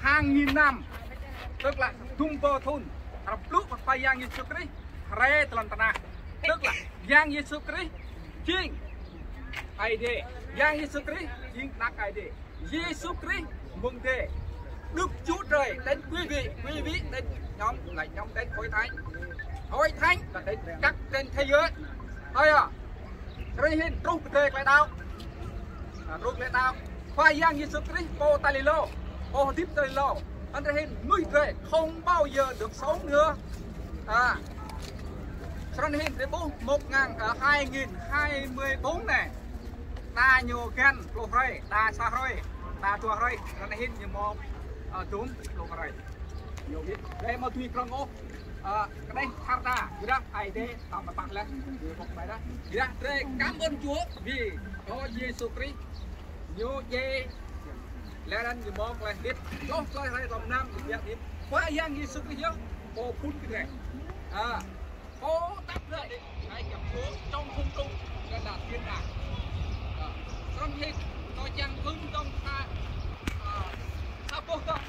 hàng nghìn năm, tức là tung bơ thun, lúc mà phải Giang Giêsu Christ, re tlan tana, tức là Giang Giêsu Christ, chiên, ai đề, Giang Giêsu Christ, chiên đắc ai đề, Giêsu Christ mừng đề, Đức Chúa Trời đến quý vị đến nhóm lại nhóm đến hội thánh là đến các trên thế giới, thôi à, rồi hiện rút về lại đâu, rút lại đâu, phải Giang Giêsu Christ, po talilo. Ô tiếp tới lò, anh ta hiện nuôi về không bao giờ được sống nữa. Cho nên hiện đến 2024 này, ta nhiều gan lô rây, ta xa rây, ta chùa rây, cho nên hiện như một chúng lô rây. Nhiều biết, đây mà tùy krong ô, cái đây thang ta, cứ đó, ai thế, tao mà bắt lên, một bài đó. Đây, cảm ơn Chúa vì có Giêsu Christ, nhiều dê. Lẽ ra như một là biết có hai tầm năm thì biết biết qua Giang Giêsu Christ cô phun cái này cô tắt lại hai cặp xuống trong khung trung nên là thiên đàng trong khi tôi chẳng hưng trong sắp bố không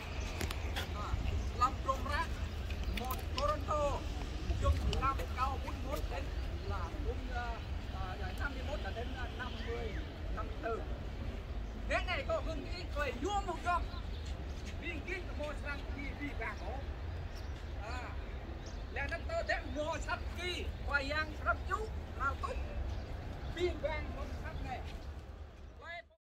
làm trộm ra một Toronto chung năm cao 41 đến là 51 là đến 50 54. Thế này có hưng ý cười vua một dòng viên kiến của mô sang đi gà cổ là nó tớ đến mô sắp kỳ hoài giang sắp chú lao túc viên vang một sắp này